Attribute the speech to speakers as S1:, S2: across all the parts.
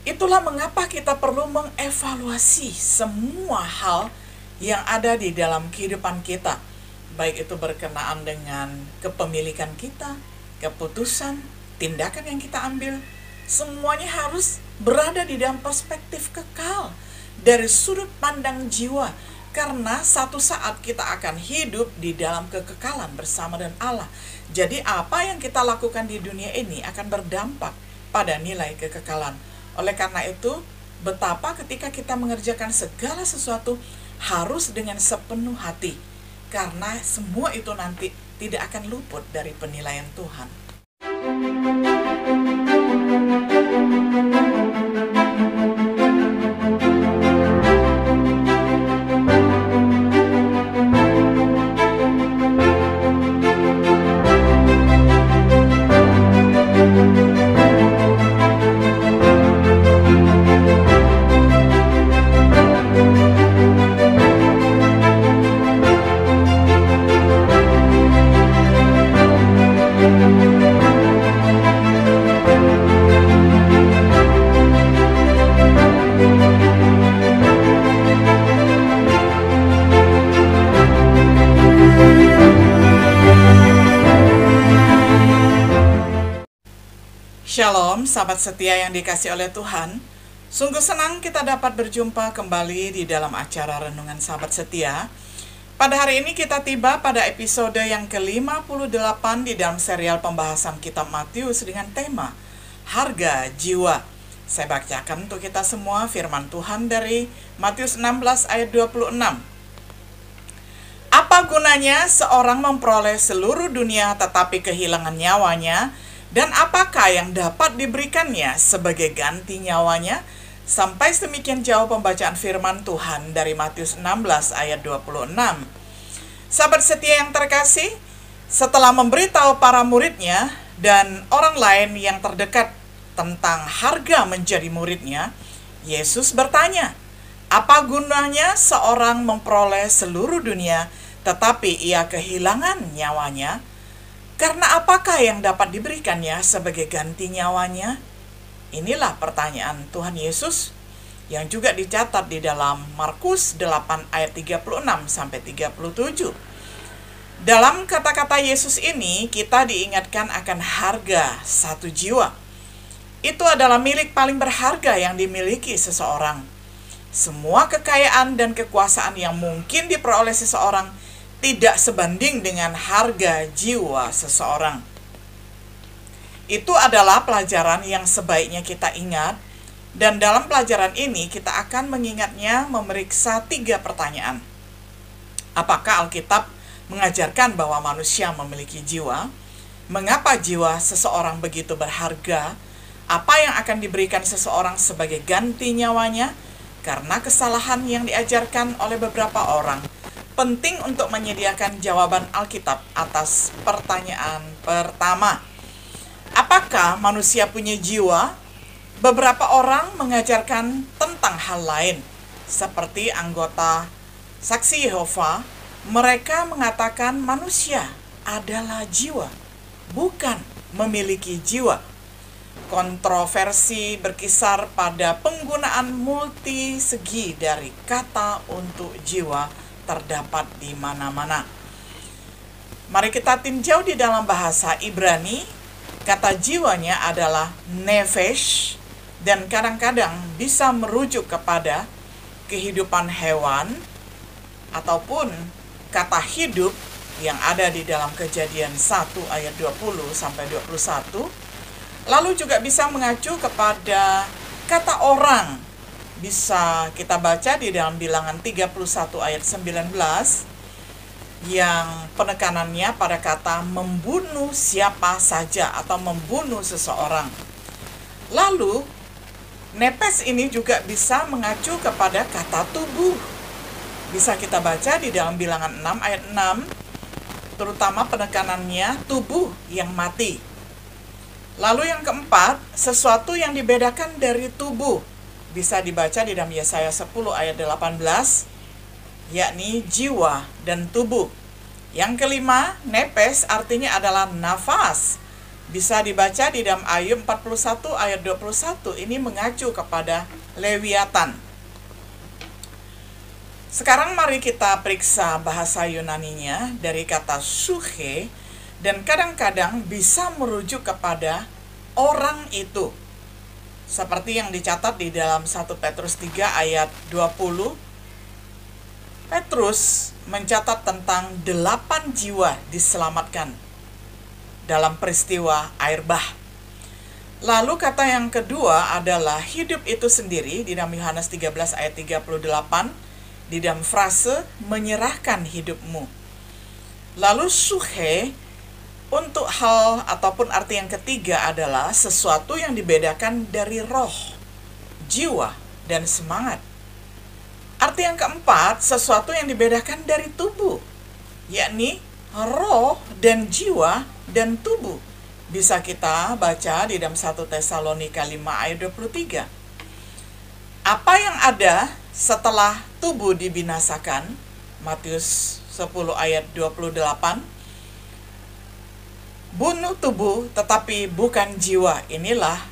S1: Itulah mengapa kita perlu mengevaluasi semua hal yang ada di dalam kehidupan kita, baik itu berkenaan dengan kepemilikan kita, keputusan, tindakan yang kita ambil. Semuanya harus berada di dalam perspektif kekal dari sudut pandang jiwa, karena satu saat kita akan hidup di dalam kekekalan bersama dengan Allah. Jadi apa yang kita lakukan di dunia ini akan berdampak pada nilai kekekalan. Oleh karena itu, betapa ketika kita mengerjakan segala sesuatu harus dengan sepenuh hati, karena semua itu nanti tidak akan luput dari penilaian Tuhan. Shalom, sahabat setia yang dikasih oleh Tuhan. Sungguh senang kita dapat berjumpa kembali di dalam acara Renungan Sahabat Setia. Pada hari ini kita tiba pada episode yang ke-58 di dalam serial pembahasan kitab Matius dengan tema Harga Jiwa. Saya bacakan untuk kita semua firman Tuhan dari Matius 16 ayat 26. Apa gunanya seorang memperoleh seluruh dunia tetapi kehilangan nyawanya? Dan apakah yang dapat diberikannya sebagai ganti nyawanya? Sampai sedemikian jauh pembacaan firman Tuhan dari Matius 16 ayat 26. Sahabat setia yang terkasih, setelah memberitahu para muridnya dan orang lain yang terdekat tentang harga menjadi muridnya, Yesus bertanya, apa gunanya seorang memperoleh seluruh dunia tetapi ia kehilangan nyawanya? Karena apakah yang dapat diberikannya sebagai ganti nyawanya? Inilah pertanyaan Tuhan Yesus yang juga dicatat di dalam Markus 8 ayat 36 sampai 37. Dalam kata-kata Yesus ini kita diingatkan akan harga satu jiwa. Itu adalah milik paling berharga yang dimiliki seseorang. Semua kekayaan dan kekuasaan yang mungkin diperoleh seseorang tidak sebanding dengan harga jiwa seseorang. Itu adalah pelajaran yang sebaiknya kita ingat, dan dalam pelajaran ini kita akan mengingatnya memeriksa 3 pertanyaan. Apakah Alkitab mengajarkan bahwa manusia memiliki jiwa? Mengapa jiwa seseorang begitu berharga? Apa yang akan diberikan seseorang sebagai ganti nyawanya? Karena kesalahan yang diajarkan oleh beberapa orang. Penting untuk menyediakan jawaban Alkitab atas pertanyaan pertama. Apakah manusia punya jiwa? Beberapa orang mengajarkan tentang hal lain. Seperti anggota Saksi Yehova, mereka mengatakan manusia adalah jiwa, bukan memiliki jiwa. Kontroversi berkisar pada penggunaan multisegi dari kata untuk jiwa terdapat di mana-mana. Mari kita tinjau di dalam bahasa Ibrani, kata jiwanya adalah nefesh, dan kadang-kadang bisa merujuk kepada kehidupan hewan, ataupun kata hidup yang ada di dalam Kejadian 1 ayat 20 sampai 21, lalu juga bisa mengacu kepada kata orang. Bisa kita baca di dalam Bilangan 31 ayat 19 yang penekanannya pada kata membunuh siapa saja atau membunuh seseorang. Lalu nepes ini juga bisa mengacu kepada kata tubuh. Bisa kita baca di dalam Bilangan 6 ayat 6, terutama penekanannya tubuh yang mati. Lalu yang keempat, sesuatu yang dibedakan dari tubuh. Bisa dibaca di dalam Yesaya 10 ayat 18, yakni jiwa dan tubuh. Yang kelima, nepes artinya adalah nafas. Bisa dibaca di dalam Ayub 41 ayat 21. Ini mengacu kepada Lewiatan. Sekarang mari kita periksa bahasa Yunaninya dari kata suche, dan kadang-kadang bisa merujuk kepada orang itu. Seperti yang dicatat di dalam 1 Petrus 3 ayat 20. Petrus mencatat tentang 8 jiwa diselamatkan dalam peristiwa air bah. Lalu kata yang kedua adalah hidup itu sendiri di dalam Yohanes 13 ayat 38, di dalam frase menyerahkan hidupmu. Lalu suche untuk hal ataupun arti yang ketiga adalah sesuatu yang dibedakan dari roh, jiwa, dan semangat. Arti yang keempat, sesuatu yang dibedakan dari tubuh, yakni roh dan jiwa dan tubuh. Bisa kita baca di dalam 1 Tesalonika 5 ayat 23. Apa yang ada setelah tubuh dibinasakan, Matius 10 ayat 28, bunuh tubuh tetapi bukan jiwa. Inilah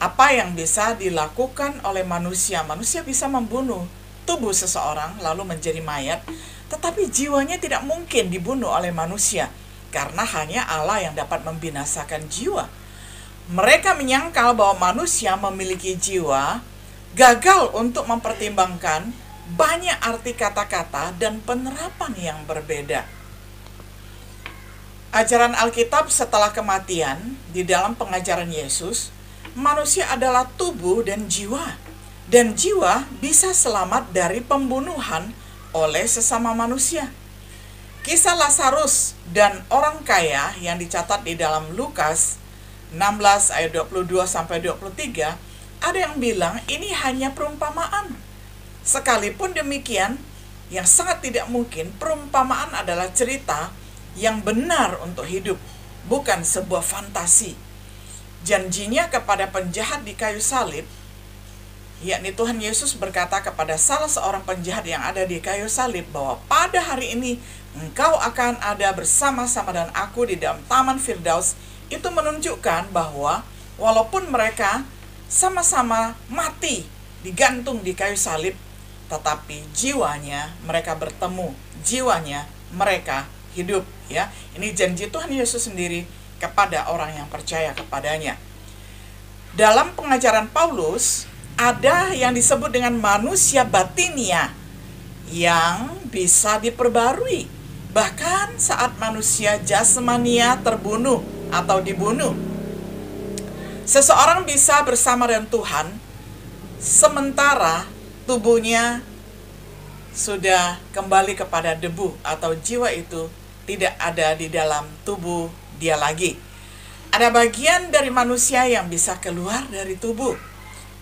S1: apa yang bisa dilakukan oleh manusia. Manusia bisa membunuh tubuh seseorang lalu menjadi mayat, tetapi jiwanya tidak mungkin dibunuh oleh manusia, karena hanya Allah yang dapat membinasakan jiwa. Mereka menyangkal bahwa manusia memiliki jiwa, gagal untuk mempertimbangkan banyak arti kata-kata dan penerapan yang berbeda. Ajaran Alkitab setelah kematian, di dalam pengajaran Yesus, manusia adalah tubuh dan jiwa. Dan jiwa bisa selamat dari pembunuhan oleh sesama manusia. Kisah Lazarus dan orang kaya yang dicatat di dalam Lukas 16 ayat 22-23, ada yang bilang ini hanya perumpamaan. Sekalipun demikian, yang sangat tidak mungkin, perumpamaan adalah cerita yang benar untuk hidup, bukan sebuah fantasi. Janjinya kepada penjahat di kayu salib, yakni Tuhan Yesus berkata kepada salah seorang penjahat yang ada di kayu salib bahwa pada hari ini engkau akan ada bersama-sama dengan aku di dalam Taman Firdaus. Itu menunjukkan bahwa walaupun mereka sama-sama mati digantung di kayu salib, tetapi jiwanya mereka bertemu, jiwanya mereka hidup, ya. Ini janji Tuhan Yesus sendiri kepada orang yang percaya kepadanya. Dalam pengajaran Paulus ada yang disebut dengan manusia batinia yang bisa diperbarui bahkan saat manusia jasmania terbunuh atau dibunuh. Seseorang bisa bersama dengan Tuhan sementara tubuhnya sudah kembali kepada debu atau jiwa itu tidak ada di dalam tubuh dia lagi. Ada bagian dari manusia yang bisa keluar dari tubuh.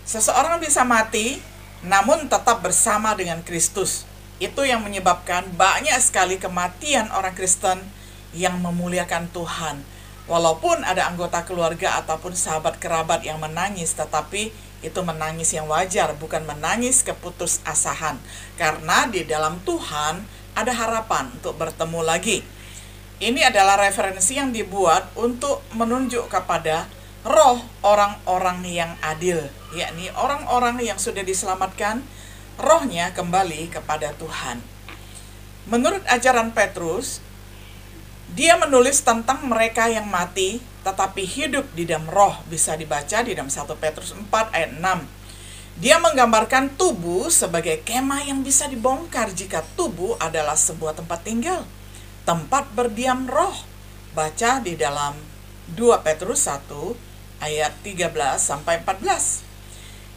S1: Seseorang bisa mati namun tetap bersama dengan Kristus. Itu yang menyebabkan banyak sekali kematian orang Kristen yang memuliakan Tuhan. Walaupun ada anggota keluarga ataupun sahabat kerabat yang menangis, tetapi itu menangis yang wajar, bukan menangis keputusasaan. Karena di dalam Tuhan ada harapan untuk bertemu lagi. Ini adalah referensi yang dibuat untuk menunjuk kepada roh orang-orang yang adil, yakni orang-orang yang sudah diselamatkan, rohnya kembali kepada Tuhan. Menurut ajaran Petrus, dia menulis tentang mereka yang mati tetapi hidup di dalam roh. Bisa dibaca di dalam 1 Petrus 4 ayat 6. Dia menggambarkan tubuh sebagai kemah yang bisa dibongkar jika tubuh adalah sebuah tempat tinggal, tempat berdiam roh. Baca di dalam 2 Petrus 1 ayat 13-14.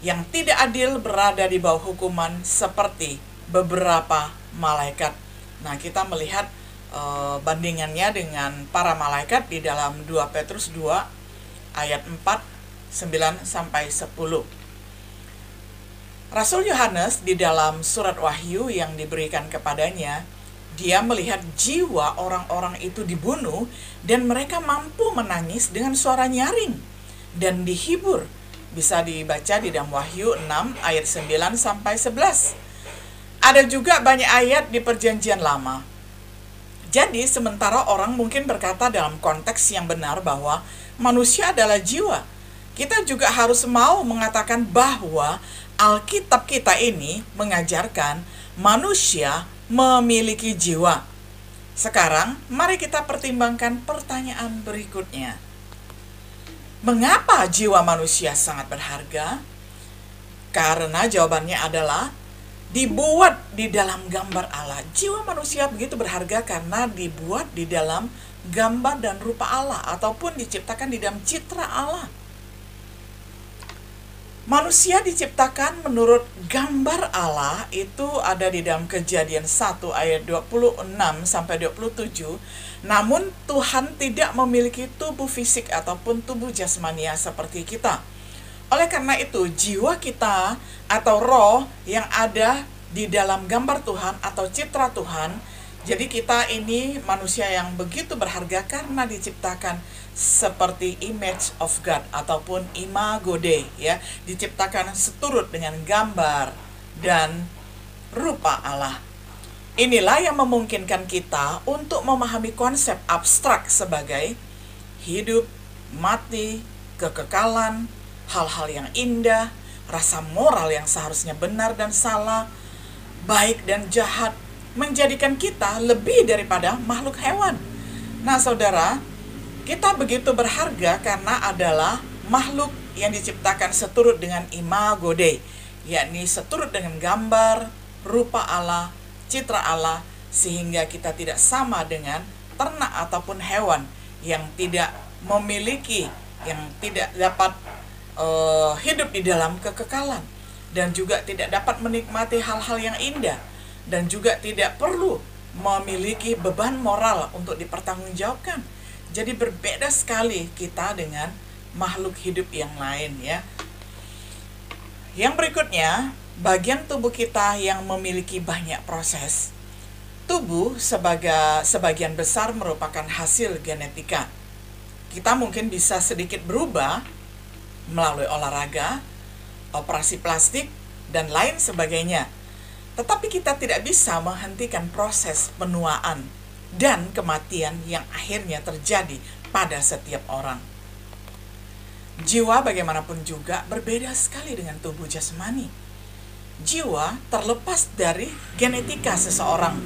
S1: Yang tidak adil berada di bawah hukuman seperti beberapa malaikat. Nah, kita melihat bandingannya dengan para malaikat di dalam 2 Petrus 2 ayat 4, 9-10. Rasul Yohanes di dalam surat Wahyu yang diberikan kepadanya, dia melihat jiwa orang-orang itu dibunuh dan mereka mampu menangis dengan suara nyaring dan dihibur. Bisa dibaca di dalam Wahyu 6 ayat 9-11. Ada juga banyak ayat di Perjanjian Lama Jadi sementara orang mungkin berkata dalam konteks yang benar bahwa manusia adalah jiwa, kita juga harus mau mengatakan bahwa Alkitab kita ini mengajarkan manusia memiliki jiwa. Sekarang mari kita pertimbangkan pertanyaan berikutnya. Mengapa jiwa manusia sangat berharga? Karena jawabannya adalah dibuat di dalam gambar Allah. Jiwa manusia begitu berharga karena dibuat di dalam gambar dan rupa Allah, ataupun diciptakan di dalam citra Allah. Manusia diciptakan menurut gambar Allah, itu ada di dalam Kejadian 1 ayat 26 sampai 27. Namun Tuhan tidak memiliki tubuh fisik ataupun tubuh jasmania seperti kita. Oleh karena itu, jiwa kita atau roh yang ada di dalam gambar Tuhan atau citra Tuhan, jadi kita ini manusia yang begitu berharga karena diciptakan seperti image of God ataupun imago Dei, ya, diciptakan seturut dengan gambar dan rupa Allah. Inilah yang memungkinkan kita untuk memahami konsep abstrak sebagai hidup, mati, kekekalan, hal-hal yang indah, rasa moral yang seharusnya benar dan salah, baik dan jahat, menjadikan kita lebih daripada makhluk hewan. Nah, saudara, kita begitu berharga karena adalah makhluk yang diciptakan seturut dengan imago Dei, yakni seturut dengan gambar, rupa Allah, citra Allah, sehingga kita tidak sama dengan ternak ataupun hewan yang tidak memiliki, yang tidak dapat hidup di dalam kekekalan, dan juga tidak dapat menikmati hal-hal yang indah, dan juga tidak perlu memiliki beban moral untuk dipertanggungjawabkan. Jadi berbeda sekali kita dengan makhluk hidup yang lain, ya. Yang berikutnya, bagian tubuh kita yang memiliki banyak proses. Tubuh sebagian besar merupakan hasil genetika. Kita mungkin bisa sedikit berubah melalui olahraga, operasi plastik, dan lain sebagainya. Tetapi kita tidak bisa menghentikan proses penuaan dan kematian yang akhirnya terjadi pada setiap orang. Jiwa bagaimanapun juga berbeda sekali dengan tubuh jasmani. Jiwa terlepas dari genetika seseorang.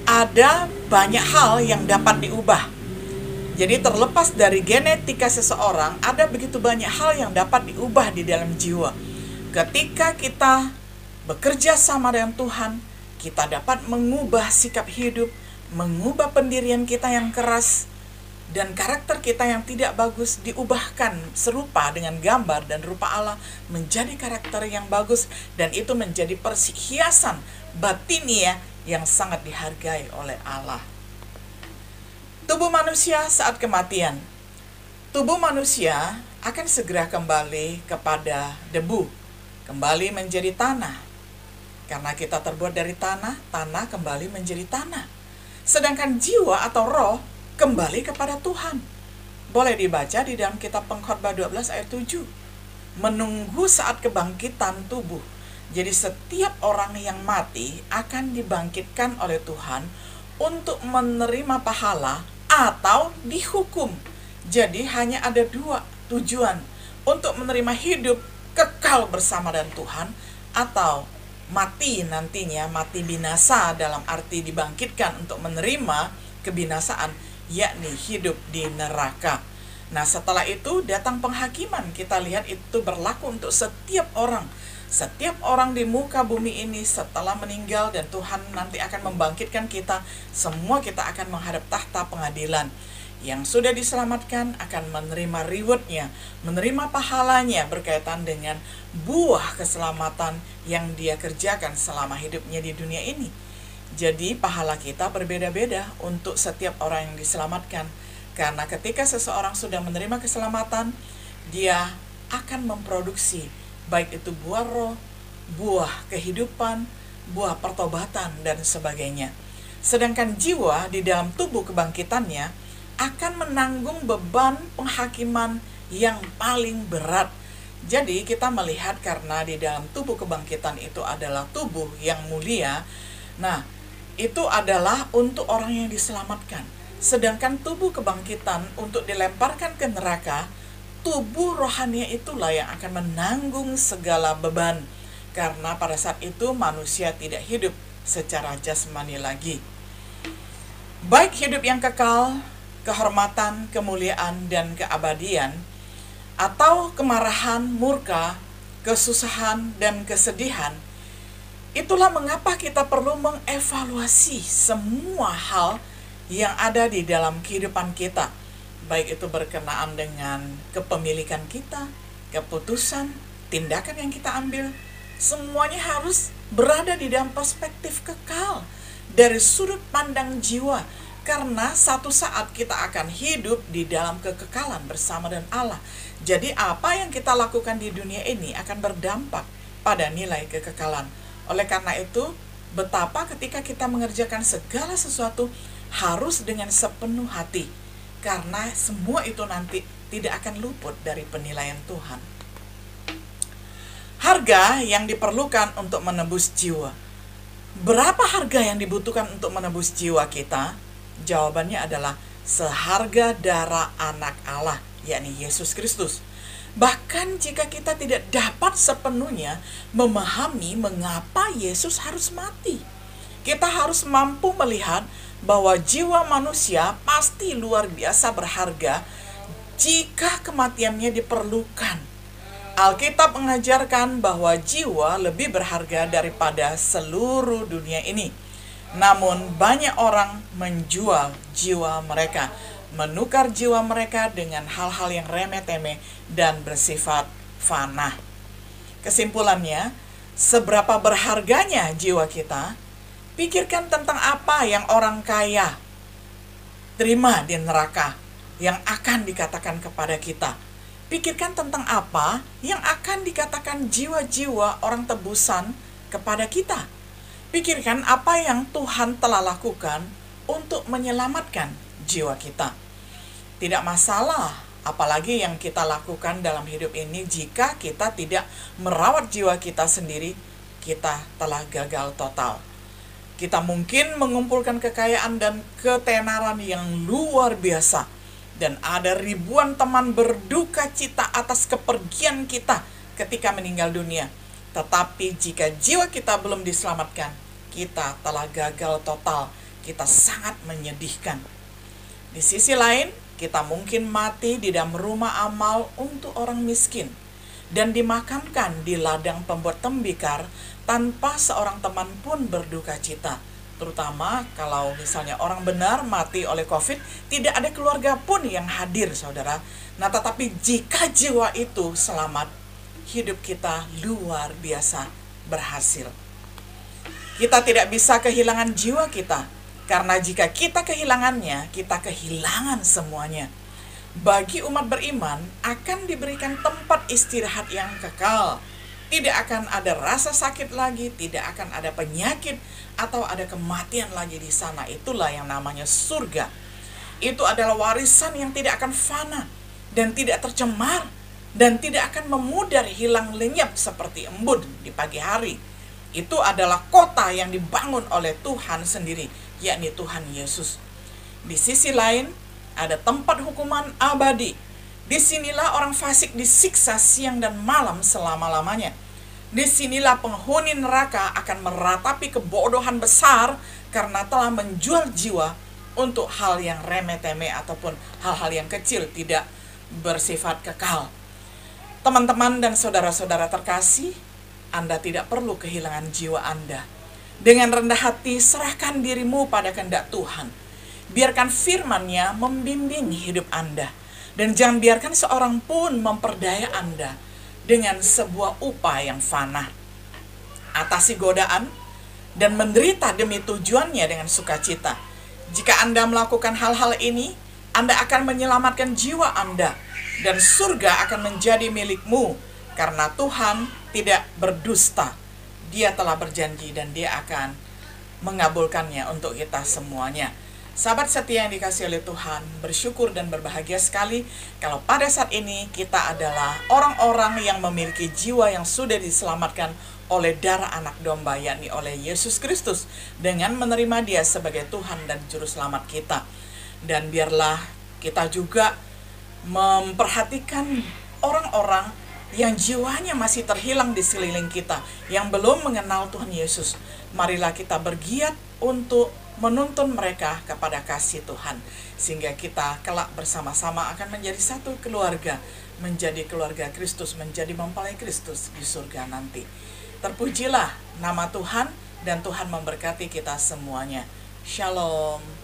S1: Ada banyak hal yang dapat diubah. Jadi terlepas dari genetika seseorang, ada begitu banyak hal yang dapat diubah di dalam jiwa. Ketika kita bekerja sama dengan Tuhan, kita dapat mengubah sikap hidup, mengubah pendirian kita yang keras, dan karakter kita yang tidak bagus diubahkan serupa dengan gambar dan rupa Allah menjadi karakter yang bagus, dan itu menjadi perhiasan batinia yang sangat dihargai oleh Allah. Tubuh manusia saat kematian. Tubuh manusia akan segera kembali kepada debu, kembali menjadi tanah. Karena kita terbuat dari tanah, tanah kembali menjadi tanah. Sedangkan jiwa atau roh kembali kepada Tuhan. Boleh dibaca di dalam kitab Pengkhotbah 12 ayat 7. Menunggu saat kebangkitan tubuh. Jadi setiap orang yang mati akan dibangkitkan oleh Tuhan untuk menerima pahala atau dihukum. Jadi hanya ada dua tujuan, untuk menerima hidup kekal bersama dengan Tuhan, atau mati nantinya, mati binasa dalam arti dibangkitkan untuk menerima kebinasaan, yakni hidup di neraka. Nah, setelah itu datang penghakiman. Kita lihat itu berlaku untuk setiap orang. Setiap orang di muka bumi ini setelah meninggal, dan Tuhan nanti akan membangkitkan kita, semua kita akan menghadap tahta pengadilan. Yang sudah diselamatkan akan menerima rewardnya, menerima pahalanya berkaitan dengan buah keselamatan yang dia kerjakan selama hidupnya di dunia ini. Jadi pahala kita berbeda-beda untuk setiap orang yang diselamatkan. Karena ketika seseorang sudah menerima keselamatan, dia akan memproduksi baik itu buah roh, buah kehidupan, buah pertobatan, dan sebagainya. Sedangkan jiwa di dalam tubuh kebangkitannya akan menanggung beban penghakiman yang paling berat. Jadi kita melihat karena di dalam tubuh kebangkitan itu adalah tubuh yang mulia. Nah, itu adalah untuk orang yang diselamatkan. Sedangkan tubuh kebangkitan untuk dilemparkan ke neraka, tubuh rohani itulah yang akan menanggung segala beban. Karena pada saat itu manusia tidak hidup secara jasmani lagi. Baik hidup yang kekal, kehormatan, kemuliaan, dan keabadian, atau kemarahan, murka, kesusahan, dan kesedihan, itulah mengapa kita perlu mengevaluasi semua hal yang ada di dalam kehidupan kita, baik itu berkenaan dengan kepemilikan kita, keputusan, tindakan yang kita ambil, semuanya harus berada di dalam perspektif kekal dari sudut pandang jiwa, karena satu saat kita akan hidup di dalam kekekalan bersama dengan Allah. Jadi apa yang kita lakukan di dunia ini akan berdampak pada nilai kekekalan. Oleh karena itu, betapa ketika kita mengerjakan segala sesuatu harus dengan sepenuh hati, karena semua itu nanti tidak akan luput dari penilaian Tuhan. Harga yang diperlukan untuk menebus jiwa. Berapa harga yang dibutuhkan untuk menebus jiwa kita? Jawabannya adalah seharga darah anak Allah, yakni Yesus Kristus. Bahkan jika kita tidak dapat sepenuhnya memahami mengapa Yesus harus mati, kita harus mampu melihat bahwa jiwa manusia pasti luar biasa berharga jika kematiannya diperlukan. Alkitab mengajarkan bahwa jiwa lebih berharga daripada seluruh dunia ini. Namun banyak orang menjual jiwa mereka, menukar jiwa mereka dengan hal-hal yang remeh-temeh dan bersifat fana. Kesimpulannya, seberapa berharganya jiwa kita? Pikirkan tentang apa yang orang kaya terima di neraka yang akan dikatakan kepada kita. Pikirkan tentang apa yang akan dikatakan jiwa-jiwa orang tebusan kepada kita. Pikirkan apa yang Tuhan telah lakukan untuk menyelamatkan jiwa kita. Tidak masalah apalagi yang kita lakukan dalam hidup ini jika kita tidak merawat jiwa kita sendiri, kita telah gagal total. Kita mungkin mengumpulkan kekayaan dan ketenaran yang luar biasa, dan ada ribuan teman berduka cita atas kepergian kita ketika meninggal dunia. Tetapi jika jiwa kita belum diselamatkan, kita telah gagal total. Kita sangat menyedihkan. Di sisi lain, kita mungkin mati di dalam rumah amal untuk orang miskin dan dimakamkan di ladang pembuat tembikar tanpa seorang teman pun berduka cita. Terutama kalau misalnya orang benar mati oleh COVID, tidak ada keluarga pun yang hadir, saudara. Nah, tetapi jika jiwa itu selamat, hidup kita luar biasa berhasil. Kita tidak bisa kehilangan jiwa kita, karena jika kita kehilangannya, kita kehilangan semuanya. Bagi umat beriman akan diberikan tempat istirahat yang kekal. Tidak akan ada rasa sakit lagi, tidak akan ada penyakit atau ada kematian lagi di sana. Itulah yang namanya surga. Itu adalah warisan yang tidak akan fana dan tidak tercemar dan tidak akan memudar hilang lenyap seperti embun di pagi hari. Itu adalah kota yang dibangun oleh Tuhan sendiri, yakni Tuhan Yesus. Di sisi lain, ada tempat hukuman abadi. Disinilah orang fasik disiksa siang dan malam selama-lamanya. Disinilah penghuni neraka akan meratapi kebodohan besar karena telah menjual jiwa untuk hal yang remeh-temeh ataupun hal-hal yang kecil, tidak bersifat kekal. Teman-teman dan saudara-saudara terkasih, Anda tidak perlu kehilangan jiwa Anda. Dengan rendah hati, serahkan dirimu pada kehendak Tuhan. Biarkan firman-Nya membimbing hidup Anda. Dan jangan biarkan seorang pun memperdaya Anda dengan sebuah upah yang fana. Atasi godaan dan menderita demi tujuannya dengan sukacita. Jika Anda melakukan hal-hal ini, Anda akan menyelamatkan jiwa Anda. Dan surga akan menjadi milikmu. Karena Tuhan tidak berdusta. Dia telah berjanji dan Dia akan mengabulkannya untuk kita semuanya. Sahabat setia yang dikasihi oleh Tuhan, bersyukur dan berbahagia sekali kalau pada saat ini kita adalah orang-orang yang memiliki jiwa yang sudah diselamatkan oleh darah anak domba, yakni oleh Yesus Kristus, dengan menerima Dia sebagai Tuhan dan Juru Selamat kita. Dan biarlah kita juga memperhatikan orang-orang yang jiwanya masih terhilang di sekeliling kita, yang belum mengenal Tuhan Yesus. Marilah kita bergiat untuk menuntun mereka kepada kasih Tuhan, sehingga kita kelak bersama-sama akan menjadi satu keluarga, menjadi keluarga Kristus, menjadi mempelai Kristus di surga nanti. Terpujilah nama Tuhan, dan Tuhan memberkati kita semuanya. Shalom.